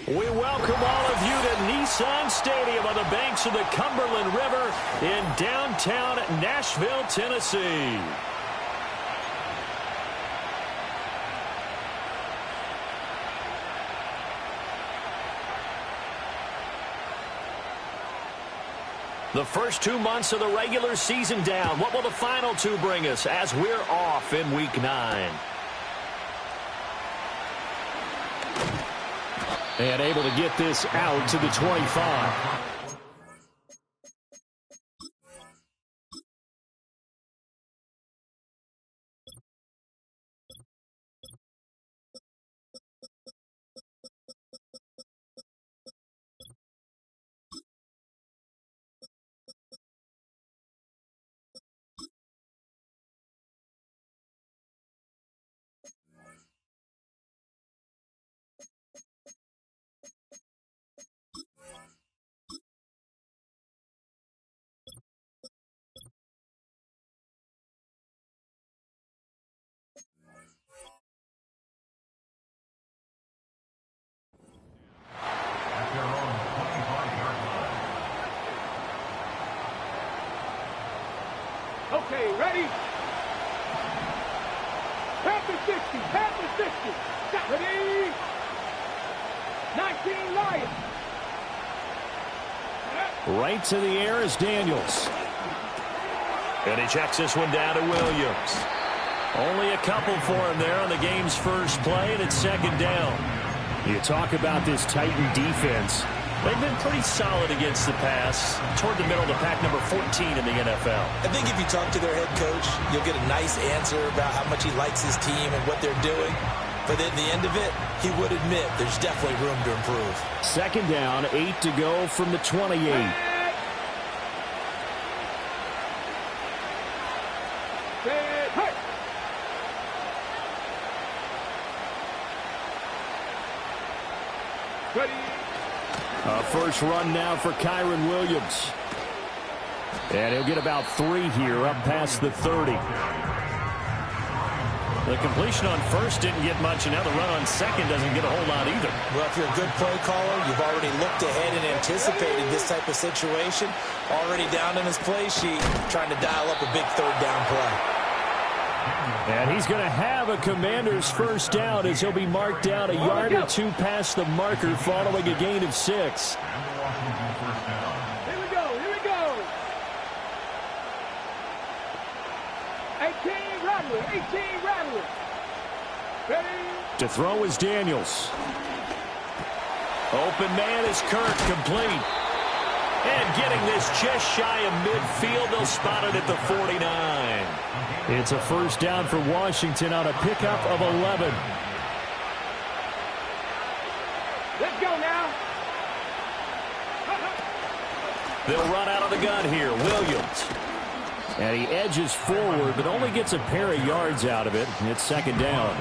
We welcome all of you to Nissan Stadium on the banks of the Cumberland River in downtown Nashville, Tennessee. The first 2 months of the regular season down. What will the final two bring us as we're off in Week 9? And able to get this out to the 25. Okay, ready? Panther 60, Panther 60. Ready? 19 Lions. Right to the air is Daniels. And he checks this one down to Williams. Only a couple for him there on the game's first play, and it's second down. You talk about this Titan defense. They've been pretty solid against the pass, toward the middle of the pack, number 14 in the NFL. I think if you talk to their head coach, you'll get a nice answer about how much he likes his team and what they're doing. But at the end of it, he would admit there's definitely room to improve. Second down, 8 to go from the 28. First run now for Kyren Williams. And he'll get about 3 here up past the 30. The completion on first didn't get much, and now the run on second doesn't get a whole lot either. Well, if you're a good play caller, you've already looked ahead and anticipated this type of situation. Already down in his play sheet, trying to dial up a big third down play. And he's going to have a Commander's first down as he'll be marked down a yard or two past the marker following a gain of 6. Here we go, here we go. 18 Rattler, 18 Rattler. Ready? To throw is Daniels. Open man is Kirk, complete. And getting this just shy of midfield, they'll spot it at the 49. It's a first down for Washington on a pickup of 11. Let's go now. They'll run out of the gun here. Williams. And he edges forward, but only gets a pair of yards out of it. It's second down.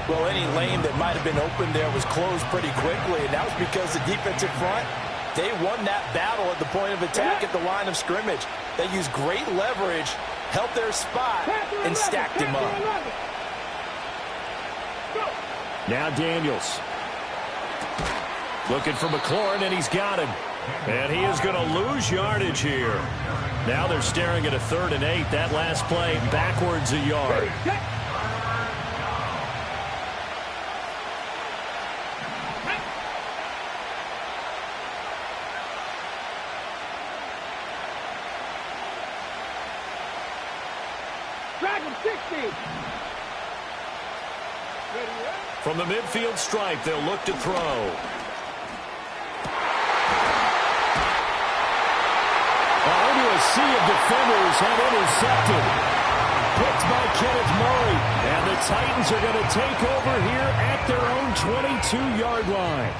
Well, any lane that might have been open there was closed pretty quickly, and that was because the defensive front, they won that battle at the point of attack at the line of scrimmage. They used great leverage, held their spot, and stacked him up. Now Daniels. Looking for McLaurin, and he's got him. And he is going to lose yardage here. Now they're staring at a 3rd and 8. That last play backwards a yard. From the midfield stripe, they'll look to throw. Into a sea of defenders and intercepted. Picked by Kenneth Murray. And the Titans are going to take over here at their own 22-yard line.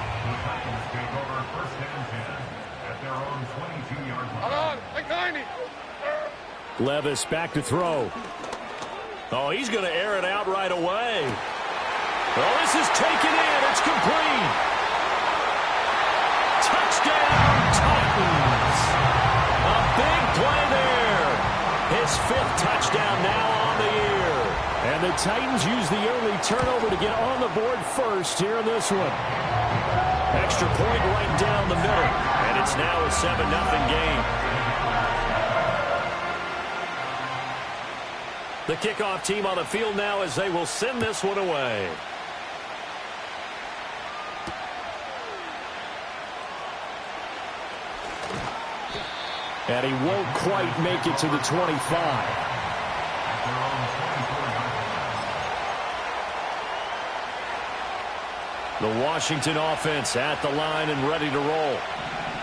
Hold on, like 90. Levis back to throw. Oh, he's going to air it out right away. Oh, this is taken in. It's complete. Touchdown, Titans. A big play there. His 5th touchdown now on the year. And the Titans use the early turnover to get on the board first here in this one. Extra point right down the middle. And it's now a 7-0 game. The kickoff team on the field now as they will send this one away. And he won't quite make it to the 25. The Washington offense at the line and ready to roll.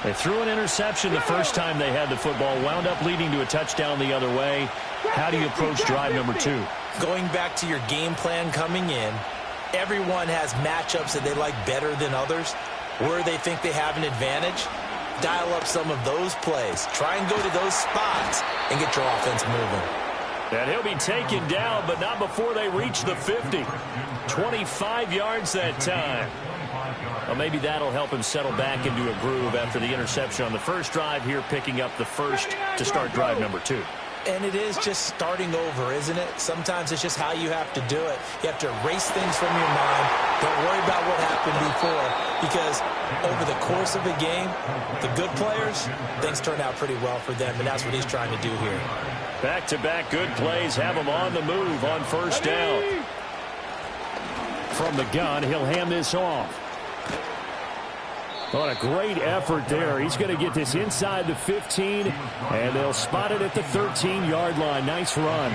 They threw an interception the first time they had the football, wound up leading to a touchdown the other way. How do you approach drive number 2? Going back to your game plan coming in, everyone has matchups that they like better than others. Where they think they have an advantage, dial up some of those plays. Try and go to those spots and get your offense moving. And he'll be taken down, but not before they reach the 50. 25 yards that time. Well, maybe that'll help him settle back into a groove after the interception on the first drive here, picking up the first to start drive number 2. And it is just starting over, isn't it? Sometimes it's just how you have to do it. You have to erase things from your mind. Don't worry about what happened before, because over the course of a game, the good players, things turn out pretty well for them, and that's what he's trying to do here. Back-to-back good plays have him on the move on first down. From the gun, he'll hand this off. What a great effort there. He's going to get this inside the 15, and they'll spot it at the 13-yard line. Nice run.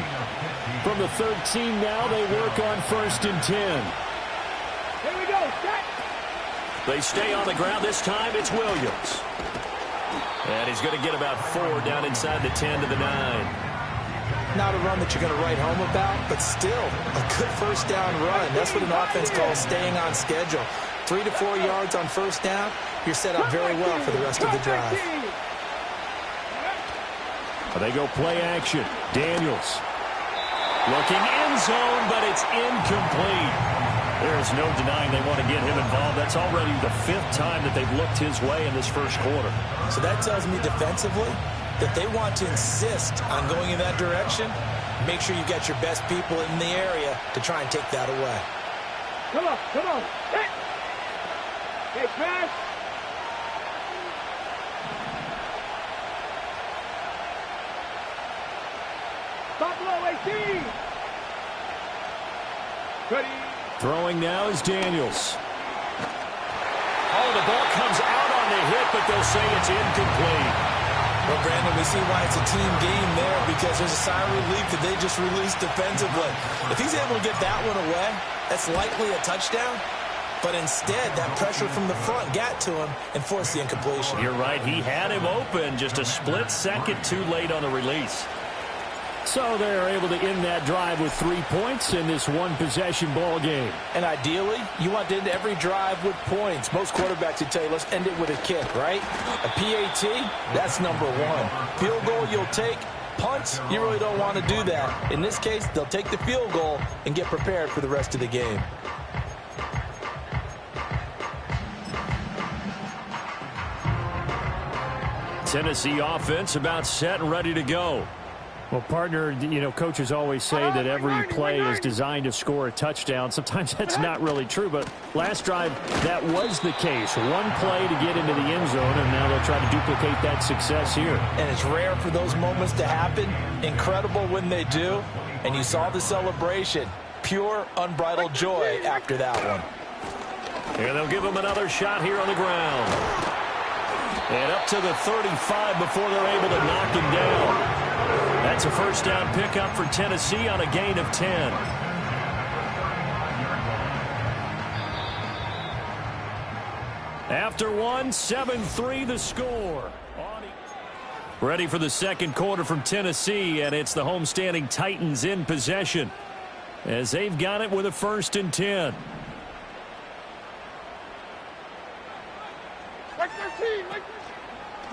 From the 13 now, they work on 1st and 10. Here we go. Set. They stay on the ground. This time it's Williams. And he's going to get about 4 down inside the 10 to the 9. Not a run that you're going to write home about, but still a good first down run. That's what an offense calls staying on schedule. 3 to 4 yards on first down, you're set up very well for the rest of the drive. They go play action. Daniels looking end zone, but it's incomplete. There's no denying they want to get him involved. That's already the 5th time that they've looked his way in this first quarter. So that tells me defensively that they want to insist on going in that direction. Make sure you got your best people in the area to try and take that away. Come on, come on. Hit. Hey, pass. Buffalo 18. Ready. Throwing now is Daniels. Oh, the ball comes out on the hit, but they'll say it's incomplete. Well, Brandon, we see why it's a team game there, because there's a sigh of relief that they just released defensively. If he's able to get that one away, that's likely a touchdown. But instead, that pressure from the front got to him and forced the incompletion. You're right. He had him open, just a split second too late on the release. So they're able to end that drive with 3 points in this one-possession ball game. And ideally, you want to end every drive with points. Most quarterbacks would tell you, let's end it with a kick, right? A PAT, that's number 1. Field goal you'll take. Punts, you really don't want to do that. In this case, they'll take the field goal and get prepared for the rest of the game. Tennessee offense about set and ready to go. Well, partner, you know, coaches always say that every play is designed to score a touchdown. Sometimes that's not really true, but last drive, that was the case. One play to get into the end zone, and now they'll try to duplicate that success here. And it's rare for those moments to happen. Incredible when they do. And you saw the celebration. Pure, unbridled joy after that one. And they'll give him another shot here on the ground. And up to the 35 before they're able to knock him down. That's a first down pickup for Tennessee on a gain of 10. After one, 7-3 the score. Ready for the second quarter from Tennessee, and it's the homestanding Titans in possession as they've got it with a 1st and 10.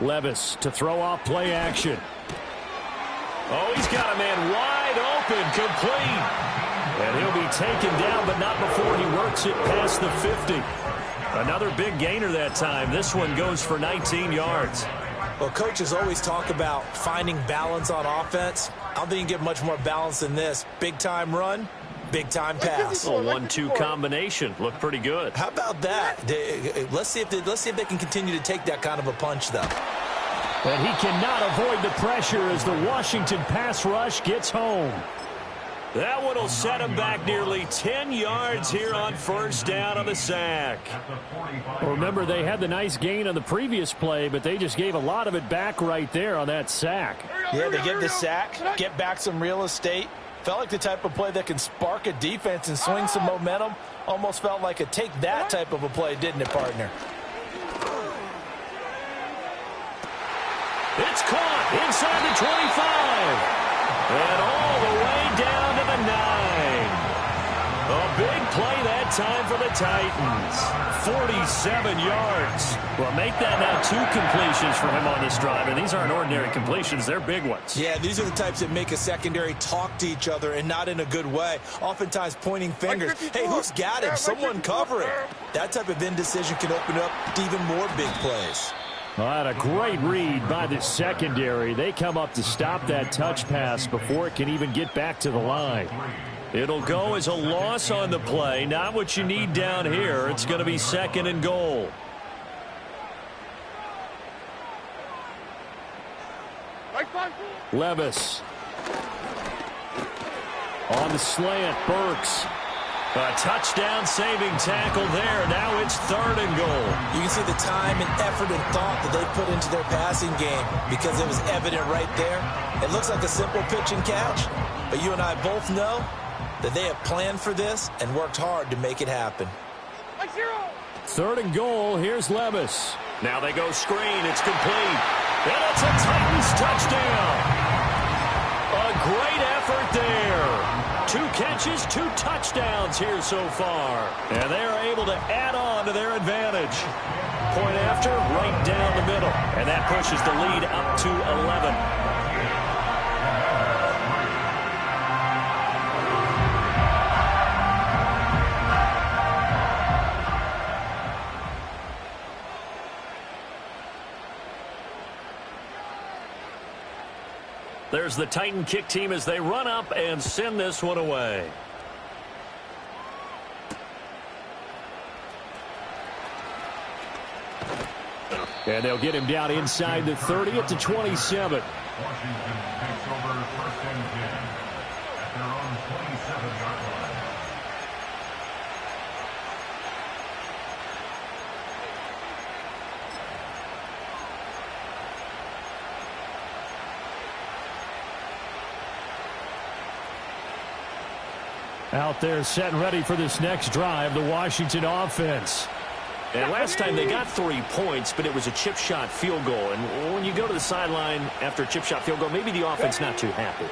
Levis to throw off play action. Oh, he's got a man wide open, complete. And he'll be taken down, but not before he works it past the 50. Another big gainer that time. This one goes for 19 yards. Well, coaches always talk about finding balance on offense. I don't think you can get much more balance than this. Big-time run, Big time pass. A 1-2 combination. Looked pretty good. How about that? Let's see if they can continue to take that kind of a punch, though. And he cannot avoid the pressure as the Washington pass rush gets home. That one will set him back nearly 10 yards here on first down on the sack. Well, remember, they had the nice gain on the previous play, but they just gave a lot of it back right there on that sack. Yeah, they get the sack, get back some real estate. Felt like the type of play that can spark a defense and swing some momentum. Almost felt like a take that type of a play, didn't it, partner? It's caught inside the 25. And all the way down to the 9. A big play that time for the Titans. 47 yards. Well, make that now 2 completions for him on this drive. And these aren't ordinary completions. They're big ones. Yeah, these are the types that make a secondary talk to each other and not in a good way. Oftentimes pointing fingers. Hey, who's got him? Someone cover it. That type of indecision can open up to even more big plays. Well, that a great read by the secondary. They come up to stop that touch pass before it can even get back to the line. It'll go as a loss on the play. Not what you need down here. It's going to be 2nd and goal. Levis. On the slant, Burks. A touchdown-saving tackle there. Now it's 3rd and goal. You can see the time and effort and thought that they put into their passing game because it was evident right there. It looks like a simple pitch and catch, but you and I both know that they have planned for this and worked hard to make it happen. 3rd and goal. Here's Levis. Now they go screen. It's complete. And it's a Titans touchdown. A great effort there. 2 catches, 2 touchdowns here so far. And they are able to add on to their advantage. Point after, right down the middle. And that pushes the lead up to 11. There's the Titan kick team as they run up and send this one away. And they'll get him down inside the 30 at the 27. Washington takes over 1st and 10 at their own 27-yard line. Out there set and ready for this next drive, the Washington offense. And last time they got 3 points, but it was a chip shot field goal. And when you go to the sideline after a chip shot field goal, maybe the offense not too happy.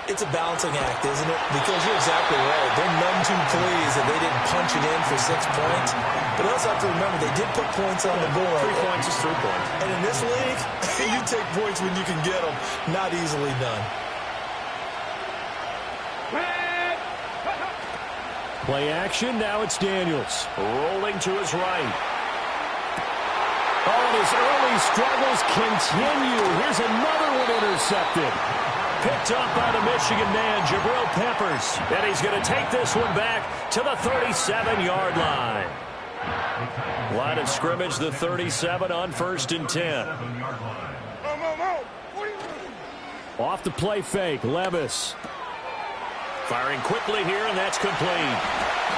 It's a balancing act, isn't it? Because you're exactly right. They're none too pleased that they didn't punch it in for 6 points. But you also have to remember, they did put points on the board. 3 points is 3 points. And in this league, you take points when you can get them. Not easily done. Play action, now it's Daniels. Rolling to his right. Oh, and his early struggles continue. Here's another one intercepted. Picked up by the Michigan man, Jabril Peppers. And he's going to take this one back to the 37-yard line. Line of scrimmage, the 37 on 1st and 10. Off the play fake, Levis. Firing quickly here, and that's complete.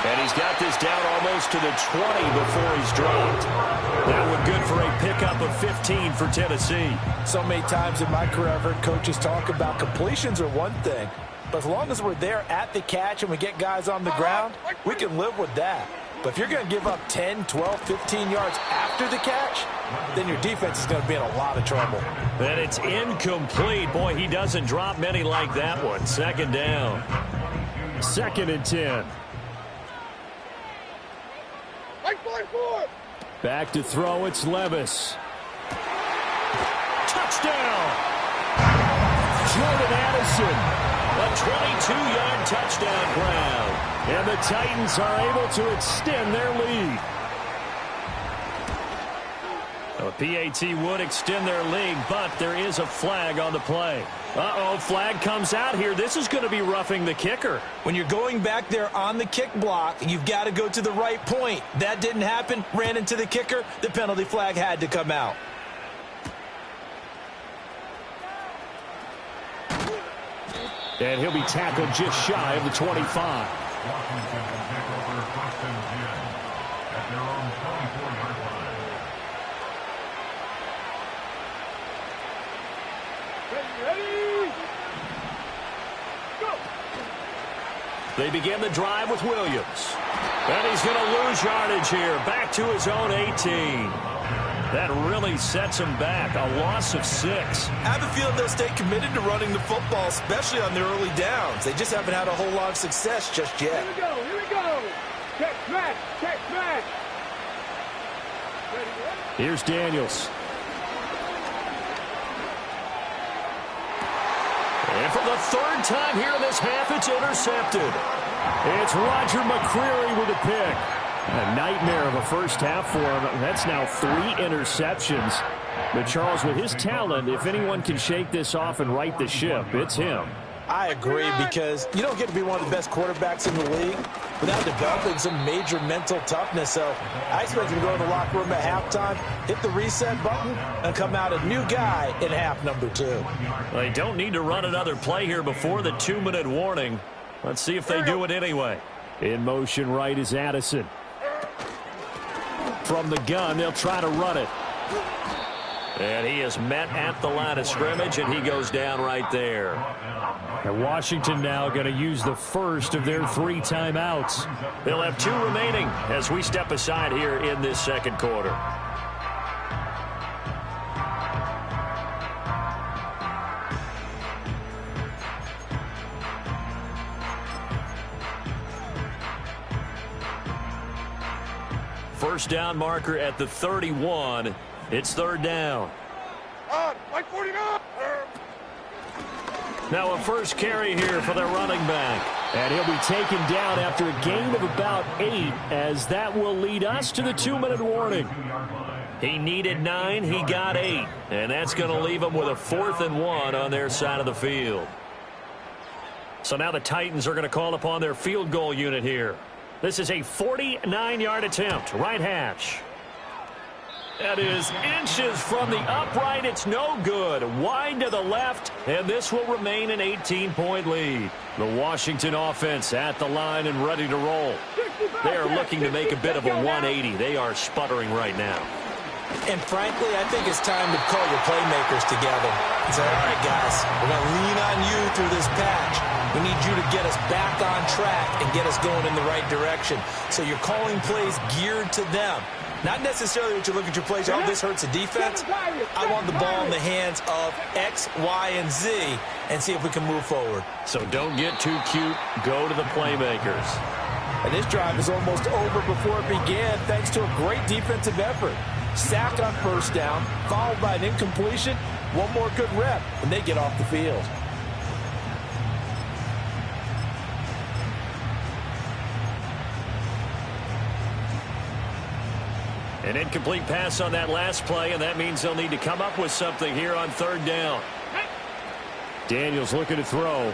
And he's got this down almost to the 20 before he's dropped. That one good for a pickup of 15 for Tennessee. So many times in my career, I've heard coaches talk about completions are one thing. But as long as we're there at the catch and we get guys on the ground, we can live with that. But if you're going to give up 10, 12, 15 yards after the catch, then your defense is going to be in a lot of trouble. And it's incomplete. Boy, he doesn't drop many like that one. 2nd down. 2nd and 10. Back to throw, it's Levis. Touchdown! Jordan Addison. A 22-yard touchdown grab. And the Titans are able to extend their lead. The PAT would extend their lead, but there is a flag on the play. Uh-oh, flag comes out here. This is going to be roughing the kicker. When you're going back there on the kick block, you've got to go to the right point. That didn't happen. Ran into the kicker. The penalty flag had to come out. And he'll be tackled just shy of the 25. Washington will take over 1st and 10 at their own 24-yard line. Ready? Go! They begin the drive with Williams. And he's going to lose yardage here. Back to his own 18. That really sets him back. A loss of 6. I have a feeling they'll stay committed to running the football, especially on their early downs. They just haven't had a whole lot of success just yet. Here we go, here we go! Check smash, check smash! Ready? Here's Daniels. And for the 3rd time here in this half, it's intercepted. It's Roger McCreary with a pick. A nightmare of a first half for him. That's now 3 interceptions. But Charles, with his talent, if anyone can shake this off and right the ship, it's him. I agree, because you don't get to be one of the best quarterbacks in the league without developing some major mental toughness. So I expect him to go in the locker room at halftime, hit the reset button, and come out a new guy in half number 2. They don't need to run another play here before the 2-minute warning. Let's see if they do it anyway. In motion right is Addison. From the gun, they'll try to run it. And he is met at the line of scrimmage, and he goes down right there. And Washington now going to use the first of their 3 timeouts. They'll have 2 remaining as we step aside here in this second quarter. First down marker at the 31. It's 3rd down. Like 49! Now a first carry here for their running back. And he'll be taken down after a gain of about 8, as that will lead us to the 2-minute warning. He needed 9, he got 8. And that's going to leave him with a 4th and 1 on their side of the field. So now the Titans are going to call upon their field goal unit here. This is a 49-yard attempt, right hash. That is inches from the upright. It's no good. Wide to the left, and this will remain an 18-point lead. The Washington offense at the line and ready to roll. They are looking to make a bit of a 180. They are sputtering right now. And frankly, I think it's time to call your playmakers together and say, all right, guys, we're going to lean on you through this patch. We need you to get us back on track and get us going in the right direction. So you're calling plays geared to them. Not necessarily what you look at your plays, oh, this hurts the defense. I want the ball in the hands of X, Y, and Z and see if we can move forward. So don't get too cute. Go to the playmakers. And this drive is almost over before it began thanks to a great defensive effort. Sack on first down, followed by an incompletion. One more good rep, and they get off the field. An incomplete pass on that last play, and that means they'll need to come up with something here on 3rd down. Daniels looking to throw.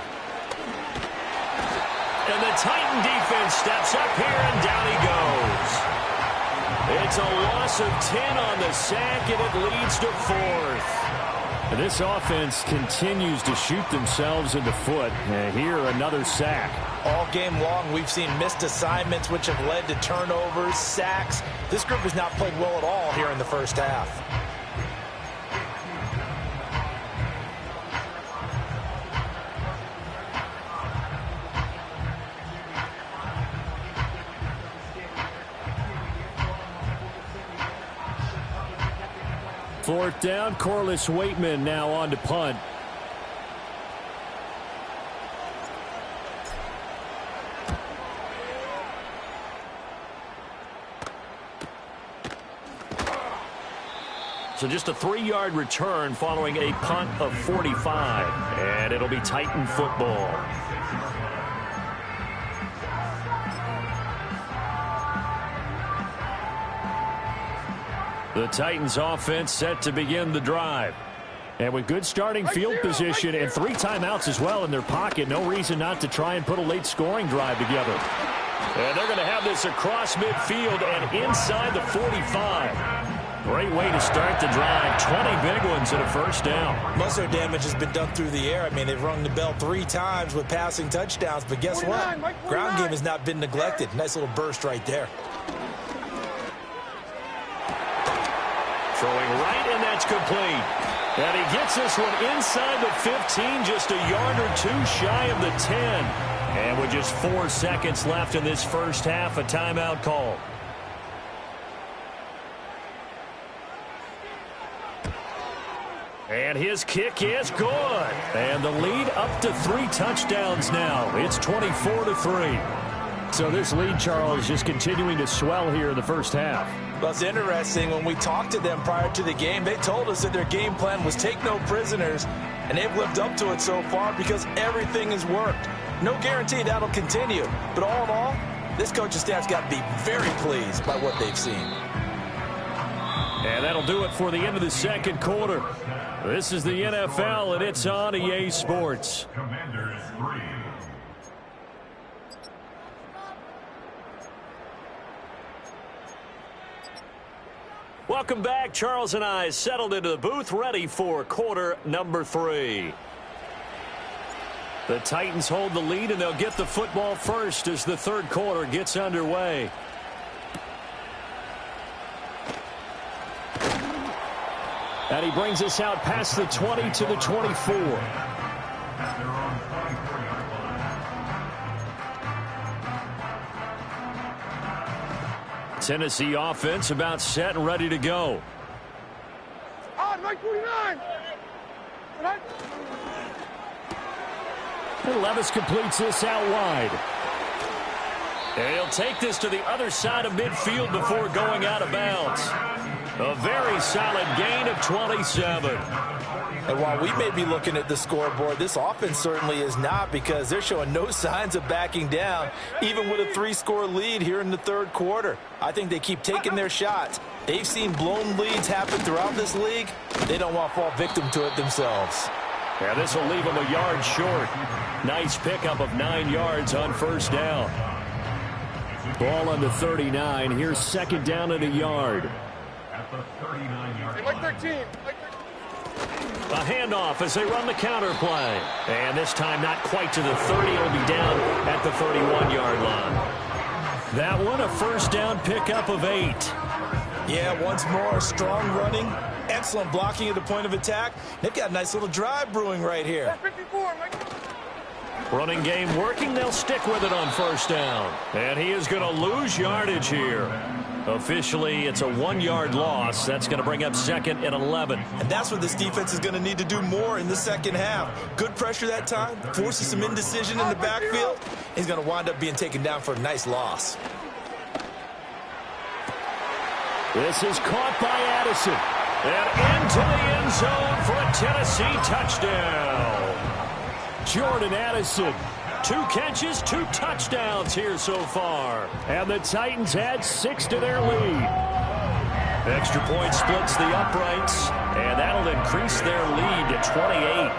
And the Titan defense steps up here, and down he goes. It's a loss of 10 on the sack, and it leads to 4th. And this offense continues to shoot themselves in the foot. And here, another sack. All game long, we've seen missed assignments, which have led to turnovers, sacks. This group has not played well at all here in the first half. Fourth down, Corliss Waitman now on to punt. So just a 3-yard return following a punt of 45. And it'll be Titan football. The Titans offense set to begin the drive. And with good starting field position and 3 timeouts as well in their pocket, no reason not to try and put a late scoring drive together. And they're going to have this across midfield and inside the 45. Great way to start the drive. 20 big ones and a first down. Most of their damage has been done through the air. I mean, they've rung the bell 3 times with passing touchdowns. But guess what? Ground game has not been neglected. Nice little burst right there. Throwing right, and that's complete. And he gets this one inside the 15, just a yard or 2 shy of the 10. And with just 4 seconds left in this first half, a timeout call. And his kick is good. And the lead up to 3 touchdowns now. It's 24-3. So this lead, Charles, just continuing to swell here in the first half. Well, it's interesting. When we talked to them prior to the game, they told us that their game plan was take no prisoners, and they've lived up to it so far because everything has worked. No guarantee that'll continue. But all in all, this coaching staff's got to be very pleased by what they've seen. And that'll do it for the end of the second quarter. This is the NFL, and it's on EA Sports. Commanders 3. Welcome back. Charles and I settled into the booth, ready for quarter number 3. The Titans hold the lead, and they'll get the football first as the third quarter gets underway. And he brings us out past the 20 to the 24. At their own 24-yard line. Tennessee offense about set and ready to go. Right 49. And Levis completes this out wide. And he'll take this to the other side of midfield before going out of bounds. A very solid gain of 27. And while we may be looking at the scoreboard, this offense certainly is not, because they're showing no signs of backing down, even with a 3-score lead here in the third quarter. I think they keep taking their shots. They've seen blown leads happen throughout this league. They don't want to fall victim to it themselves. Yeah, this will leave them a yard short. Nice pickup of 9 yards on first down. Ball on the 39. Here's second down and a yard. At the 39-yard Like line. 13. A handoff as they run the counter play. And this time not quite to the 30. It'll be down at the 31-yard line. That one a first down pickup of 8. Yeah, once more, strong running, excellent blocking at the point of attack. They've got a nice little drive brewing right here. 54, Mike. Running game working. They'll stick with it on first down. And he is going to lose yardage here. Officially, it's a 1-yard loss. That's going to bring up second and 11. And that's what this defense is going to need to do more in the second half. Good pressure that time, forces some indecision in the backfield. He's going to wind up being taken down for a nice loss. This is caught by Addison. And into the end zone for a Tennessee touchdown. Jordan Addison. 2 catches, 2 touchdowns here so far. And the Titans add 6 to their lead. Extra point splits the uprights, and that'll increase their lead to 28.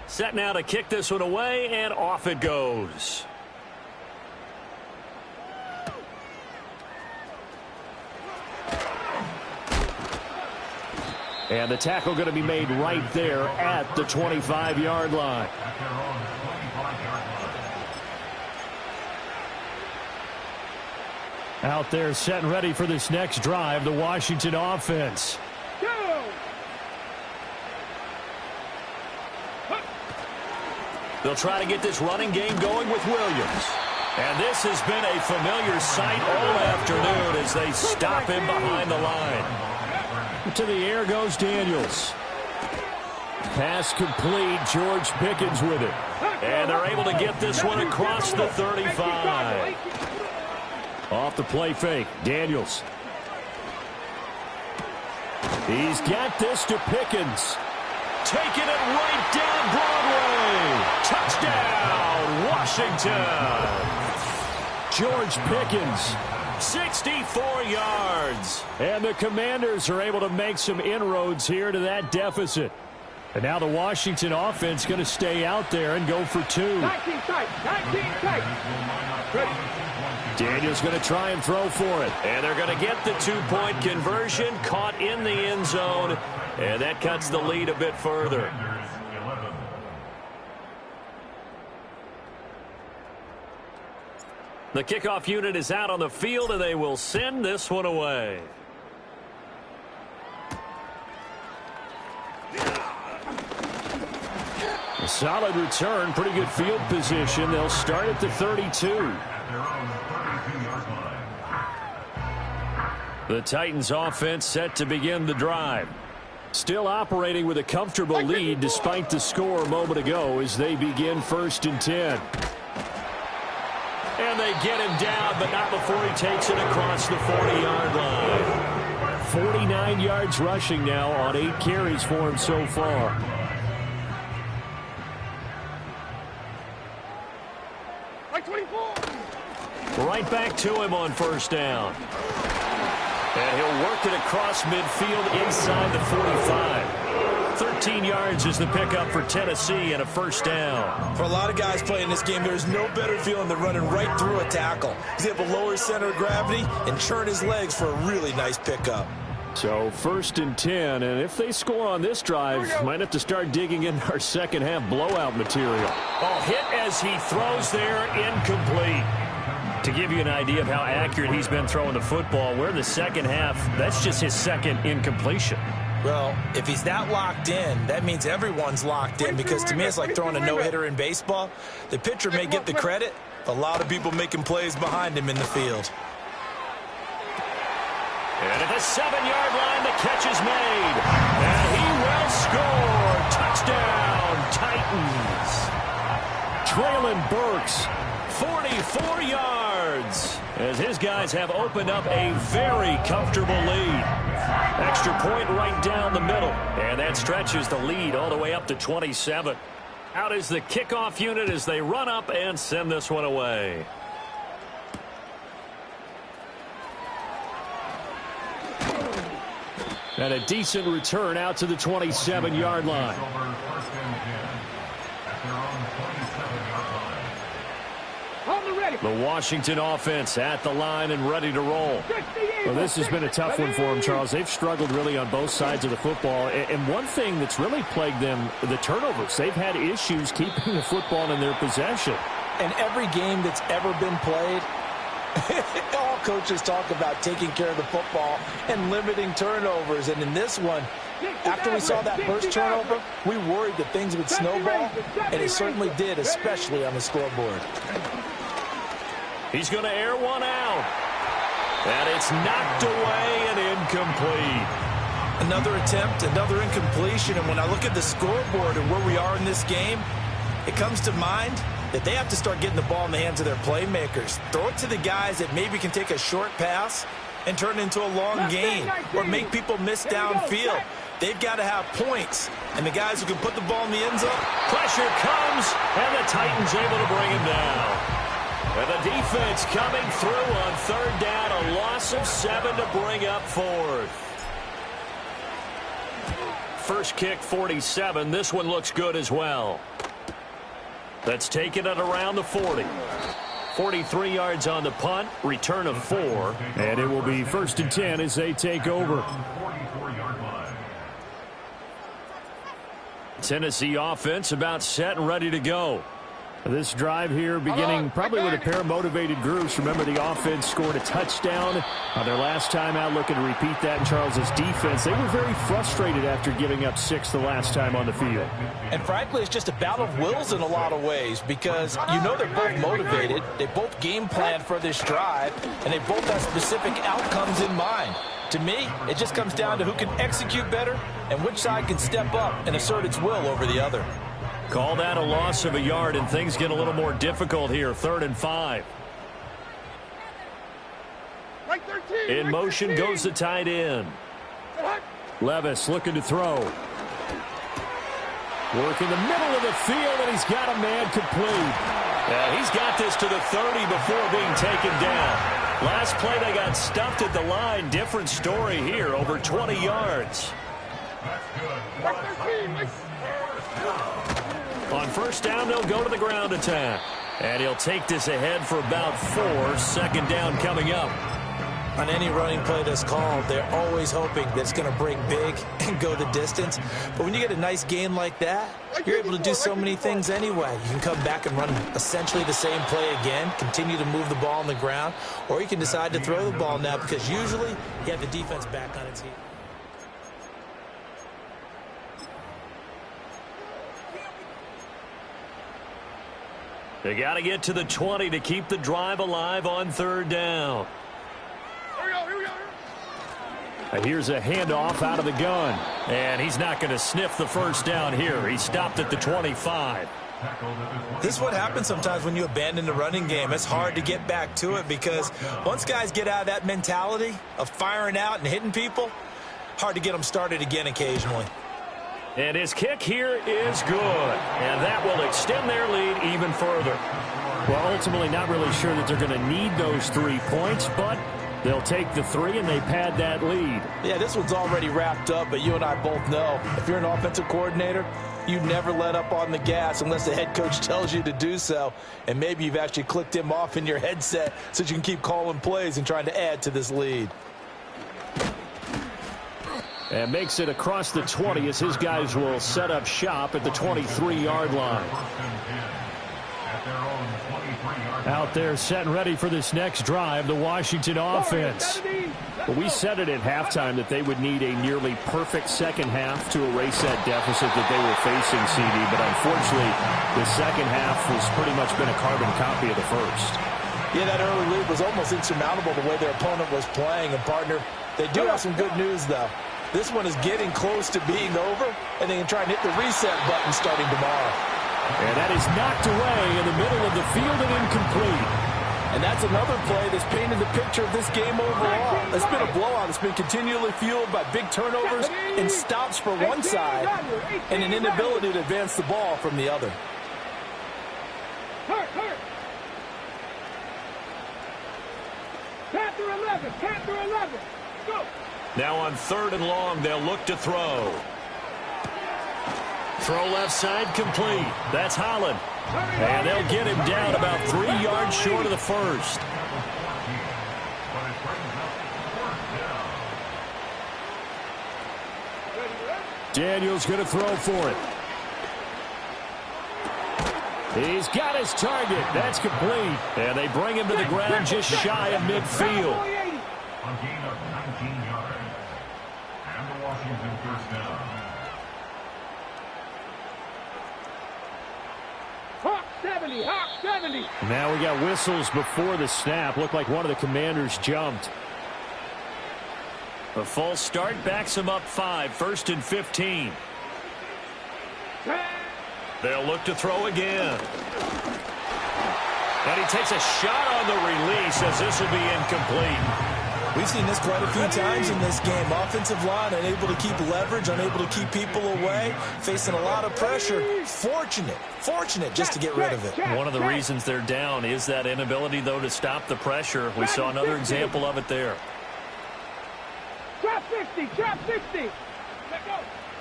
Set now to kick this one away, and off it goes. And the tackle going to be made right there at the 25-yard line. At their own 25-yard line. Out there set and ready for this next drive, the Washington offense. They'll try to get this running game going with Williams. And this has been a familiar sight all afternoon as they stop him behind the line. To the air goes Daniels. Pass complete. George Pickens with it. And they're able to get this one across the 35. Off the play fake. Daniels. He's got this to Pickens. Taking it right down Broadway. Washington. George Pickens, 64 yards. And the Commanders are able to make some inroads here to that deficit. And now the Washington offense going to stay out there and go for 2. 19 tight. Daniels going to try and throw for it. And they're going to get the 2-point conversion, caught in the end zone. And that cuts the lead a bit further. The kickoff unit is out on the field, and they will send this one away. A solid return, pretty good field position. They'll start at the 32. The Titans offense set to begin the drive. Still operating with a comfortable lead despite the score a moment ago as they begin 1st and 10. And they get him down, but not before he takes it across the 40-yard line. 49 yards rushing now on 8 carries for him so far. Right back to him on 1st down. And he'll work it across midfield inside the 45. 13 yards is the pickup for Tennessee and a 1st down. For a lot of guys playing this game, there's no better feeling than running right through a tackle. He's able to lower his center of gravity and turn his legs for a really nice pickup. So 1st and 10, and if they score on this drive, might have to start digging in our second half blowout material. Oh, hit as he throws there, incomplete. To give you an idea of how accurate he's been throwing the football, we're in the second half. That's just his second incompletion. Well, if he's that locked in, that means everyone's locked in, because to me it's like throwing a no-hitter in baseball. The pitcher may get the credit, a lot of people making plays behind him in the field. And at the 7-yard line, the catch is made. And he will score. Touchdown, Titans. Traylon Burks, 44 yards. As his guys have opened up a very comfortable lead. Extra point right down the middle. And that stretches the lead all the way up to 27. Out is the kickoff unit as they run up and send this one away. and a decent return out to the 27-yard line. The Washington offense at the line and ready to roll. Well, this has been a tough one for them, Charles. They've struggled really on both sides of the football. And one thing that's really plagued them, the turnovers. They've had issues keeping the football in their possession. And every game that's ever been played, all coaches talk about taking care of the football and limiting turnovers. And in this one, after we saw that first turnover, we worried that things would snowball, and it certainly did, especially on the scoreboard. He's going to air one out. And it's knocked away and incomplete. Another attempt, another incompletion. And when I look at the scoreboard and where we are in this game, it comes to mind that they have to start getting the ball in the hands of their playmakers. Throw it to the guys that maybe can take a short pass and turn it into a long gain or make people miss downfield. They've got to have points. And the guys who can put the ball in the end zone. Pressure comes, and the Titans able to bring him down. And the defense coming through on third down. A loss of 7 to bring up fourth. First kick, 47. This one looks good as well. That's taken it around the 40. 43 yards on the punt. Return of 4. And it will be 1st and 10 as they take over. Tennessee offense about set and ready to go. This drive here beginning probably with a pair of motivated groups. Remember, the offense scored a touchdown on their last time out, looking to repeat that in Charles's defense. They were very frustrated after giving up 6 the last time on the field. And frankly, it's just a battle of wills in a lot of ways, because you know they're both motivated. They both game planned for this drive, and they both have specific outcomes in mind. To me, it just comes down to who can execute better and which side can step up and assert its will over the other. Call that a loss of a yard, and things get a little more difficult here. 3rd and 5. In motion goes the tight end. Levis looking to throw. Work in the middle of the field, and he's got a man complete. And he's got this to the 30 before being taken down. Last play, they got stuffed at the line. Different story here, over 20 yards. On first down, they'll go to the ground attack. And he'll take this ahead for about 4. Second down coming up. On any running play that's called, they're always hoping that it's going to break big and go the distance. But when you get a nice gain like that, you're able to do so many things anyway. You can come back and run essentially the same play again, continue to move the ball on the ground, or you can decide to throw the ball now because usually you have the defense back on its heels. They got to get to the 20 to keep the drive alive on third down. Here's a handoff out of the gun. And he's not going to sniff the first down here. He stopped at the 25. This is what happens sometimes when you abandon the running game. It's hard to get back to it because once guys get out of that mentality of firing out and hitting people, hard to get them started again occasionally. And his kick here is good. And that will extend their lead even further. Well, ultimately not really sure that they're going to need those 3 points, but they'll take the 3 and they pad that lead. Yeah, this one's already wrapped up, but you and I both know if you're an offensive coordinator, you never let up on the gas unless the head coach tells you to do so. And maybe you've actually clicked him off in your headset so you can keep calling plays and trying to add to this lead. And makes it across the 20 as his guys will set up shop at the 23-yard line. Out there set and ready for this next drive, the Washington offense. Well, we said it at halftime that they would need a nearly perfect second half to erase that deficit that they were facing, CD. But unfortunately, the second half has pretty much been a carbon copy of the first. Yeah, that early lead was almost insurmountable the way their opponent was playing. And, partner, they do have some good news, though. This one is getting close to being over, and they can try and hit the reset button starting tomorrow. And that is knocked away in the middle of the field and incomplete. And that's another play that's painted the picture of this game overall. It's been a blowout. It's been continually fueled by big turnovers and stops for one side and an inability to advance the ball from the other. Panther 11, Panther 11, go! Now on third and long, they'll look to throw. Throw left side complete. That's Holland. And they'll get him down about 3 yards short of the first. Daniels going to throw for it. He's got his target. That's complete. And they bring him to the ground just shy of midfield. A gain of 19 yards. And the Washington first down. Hawk 70, Hawk 70. Now we got whistles before the snap. Looked like one of the Commanders jumped. A false start backs him up 5, 1st and 15. They'll look to throw again. And he takes a shot on the release as this will be incomplete. We've seen this quite a few times in this game. Offensive line unable to keep leverage, unable to keep people away, facing a lot of pressure. Fortunate just to get rid of it. One of the reasons they're down is that inability, though, to stop the pressure. We saw another example of it there. Drop 60, drop 60. Let go.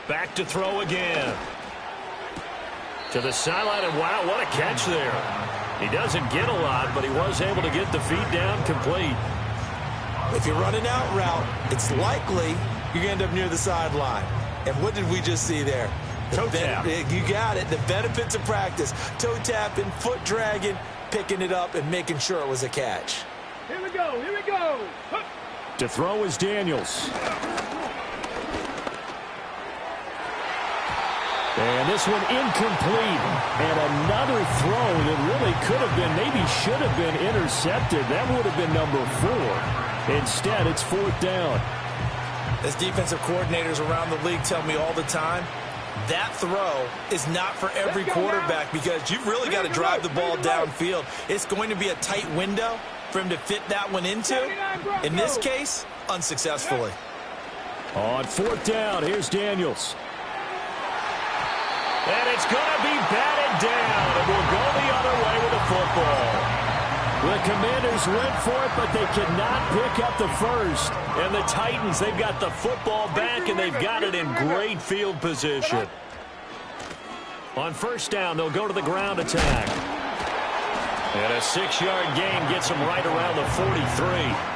Back to throw again. To the sideline, and wow, what a catch there. He doesn't get a lot, but he was able to get the feet down complete. If you're running out route, it's likely you're going to end up near the sideline. And what did we just see there? Toe tap. You got it. The benefits of practice. Toe tapping, foot dragging, picking it up, and making sure it was a catch. Here we go, here we go. Hup. To throw is Daniels. And this one incomplete. And another throw that really could have been, maybe should have been intercepted. That would have been number 4. Instead, it's 4th down. As defensive coordinators around the league tell me all the time, that throw is not for every quarterback because you've really got to drive the ball downfield. It's going to be a tight window for him to fit that one into. In this case, unsuccessfully. On 4th down, here's Daniels. And it's going to be batted down. It will go the other way with a The Commanders went for it, but they cannot pick up the first. And the Titans, they've got the football back, and they've got it in great field position. On first down, they'll go to the ground attack. And a 6-yard gain gets them right around the 43.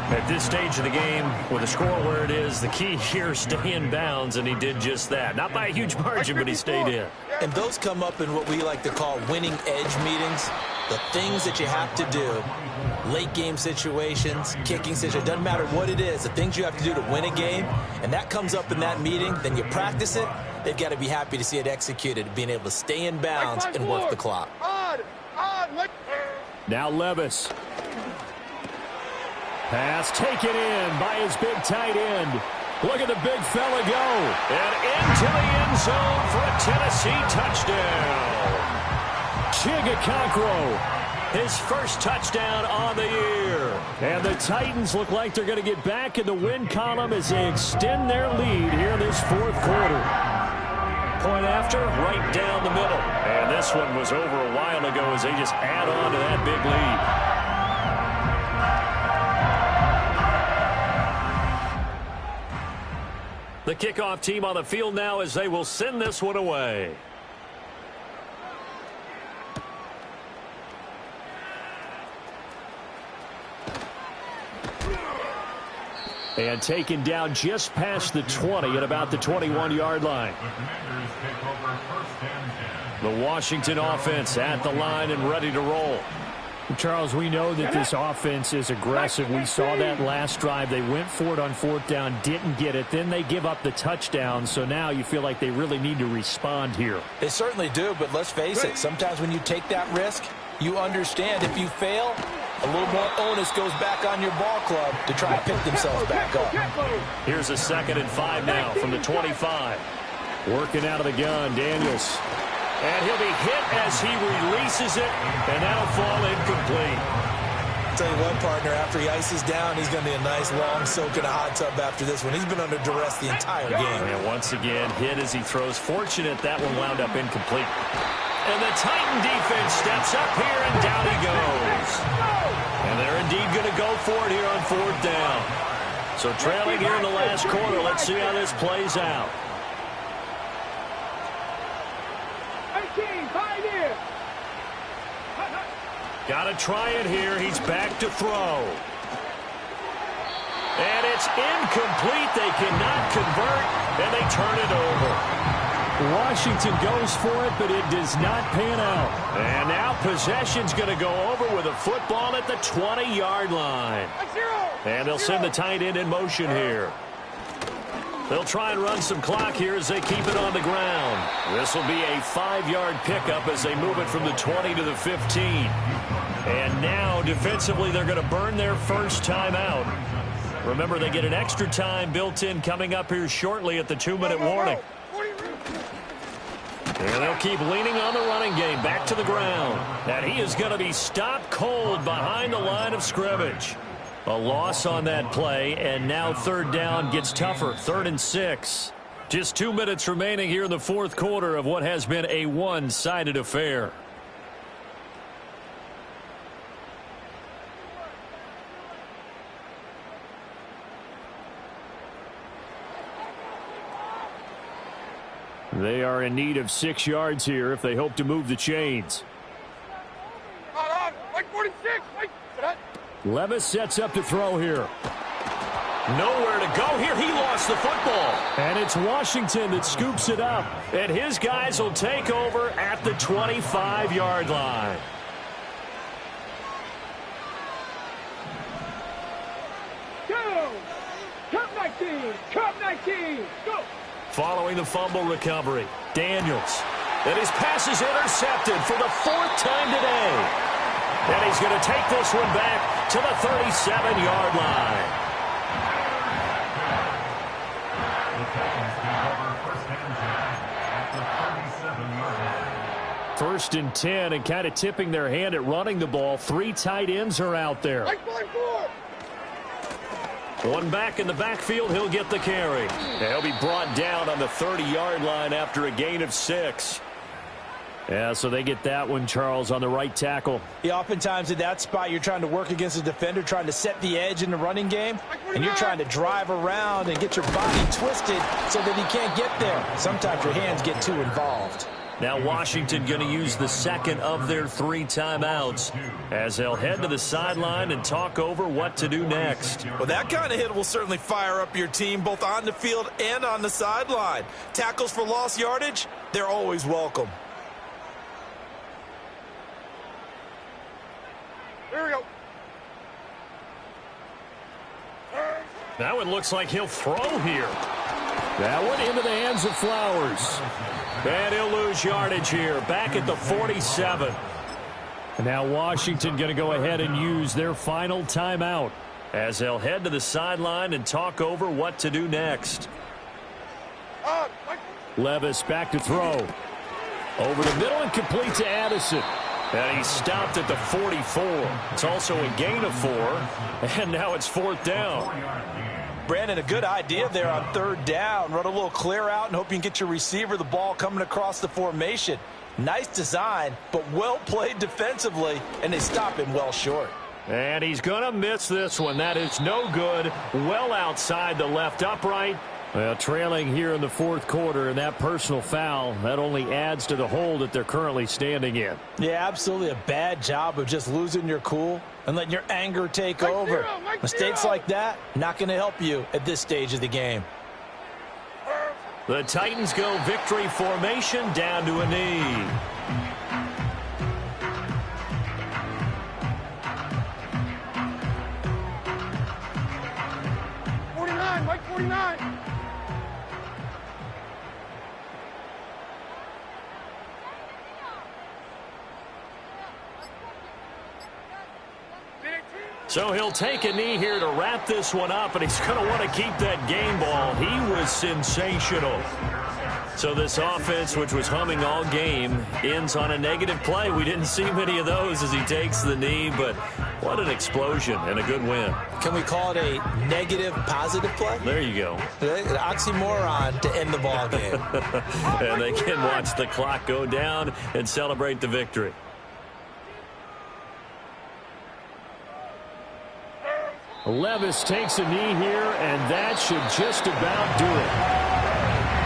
At this stage of the game, with the score where it is, the key here is stay in bounds, and he did just that. Not by a huge margin, but he stayed in. And those come up in what we like to call winning edge meetings. The things that you have to do, late game situations, kicking situations, doesn't matter what it is, the things you have to do to win a game, and that comes up in that meeting, then you practice it, they've got to be happy to see it executed, being able to stay in bounds and work the clock. Now Levis. Pass taken in by his big tight end. Look at the big fella go. And into the end zone for a Tennessee touchdown. Chigakonkwo, his first touchdown on the year. And the Titans look like they're going to get back in the win column as they extend their lead here in this fourth quarter. Point after, right down the middle. And this one was over a while ago as they just add on to that big lead. The kickoff team on the field now as they will send this one away. And taken down just past the 20 at about the 21-yard line. The Washington offense at the line and ready to roll. Charles, we know that this offense is aggressive. We saw that last drive. They went for it on fourth down, didn't get it. Then they give up the touchdown. So now you feel like they really need to respond here. They certainly do, but let's face it. Sometimes when you take that risk, you understand if you fail, a little more onus goes back on your ball club to try to pick themselves back up. Here's a 2nd and 5 now from the 25. Working out of the gun, Daniels. And he'll be hit as he releases it, and that'll fall incomplete. Tell you what, partner, after he ices down, he's going to be a nice long soak in a hot tub after this one. He's been under duress the entire game. And once again, hit as he throws. Fortunate that one wound up incomplete. And the Titan defense steps up here, and down he goes. And they're indeed going to go for it here on fourth down. So trailing here in the last quarter, let's see how this plays out. Got to try it here. He's back to throw. And it's incomplete. They cannot convert, and they turn it over. Washington goes for it, but it does not pan out. And now possession's going to go over with a football at the 20-yard line. And they'll send the tight end in motion here. They'll try and run some clock here as they keep it on the ground. This will be a 5-yard pickup as they move it from the 20 to the 15. And now, defensively, they're going to burn their first time out. Remember, they get an extra time built in coming up here shortly at the 2-minute warning. And they'll keep leaning on the running game back to the ground. And he is going to be stopped cold behind the line of scrimmage. A loss on that play, and now third down gets tougher. 3rd and 6. Just 2 minutes remaining here in the fourth quarter of what has been a one-sided affair. They are in need of 6 yards here if they hope to move the chains. Levis sets up to throw here. Nowhere to go here. He lost the football. And it's Washington that scoops it up. And his guys will take over at the 25-yard line. Go! Cup 19! Cup 19! Go! Following the fumble recovery, Daniels. And his pass is intercepted for the 4th time today. And he's going to take this one back to the 37-yard line. First and 10, and kind of tipping their hand at running the ball. 3 tight ends are out there. One back in the backfield, he'll get the carry. And he'll be brought down on the 30-yard line after a gain of 6. Yeah, so they get that one, Charles, on the right tackle. Yeah, oftentimes in that spot, you're trying to work against a defender, trying to set the edge in the running game, and you're trying to drive around and get your body twisted so that he can't get there. Sometimes your hands get too involved. Now Washington going to use the second of their 3 timeouts as they'll head to the sideline and talk over what to do next. Well, that kind of hit will certainly fire up your team both on the field and on the sideline. Tackles for lost yardage, they're always welcome. Here we go. That one looks like he'll throw here. That one into the hands of Flowers. And he'll lose yardage here, back at the 47. And now Washington going to go ahead and use their final timeout as they'll head to the sideline and talk over what to do next. Levis back to throw. Over the middle and complete to Addison. And he's stopped at the 44. It's also a gain of 4. And now it's 4th down. Brandon, a good idea there on 3rd down. Run a little clear out and hope you can get your receiver the ball coming across the formation. Nice design, but well played defensively, and they stop him well short. And he's going to miss this one. That is no good. Well outside the left upright. Well, trailing here in the 4th quarter, and that personal foul, that only adds to the hole that they're currently standing in. Yeah, absolutely a bad job of just losing your cool and letting your anger take over. Mistakes like that, not going to help you at this stage of the game. The Titans go victory formation down to a knee. Mike 49. So he'll take a knee here to wrap this one up, and he's going to want to keep that game ball. He was sensational. So this offense, which was humming all game, ends on a negative play. We didn't see many of those as he takes the knee, but what an explosion and a good win. Can we call it a negative positive play? There you go. An oxymoron to end the ball game. And they can watch the clock go down and celebrate the victory. Levis takes a knee here, and that should just about do it.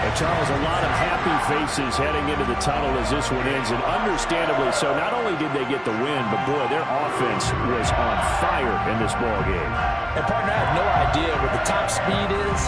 And Charles, a lot of happy faces heading into the tunnel as this one ends, and understandably so. Not only did they get the win, but boy, their offense was on fire in this ball game. And partner, I have no idea what the top speed is.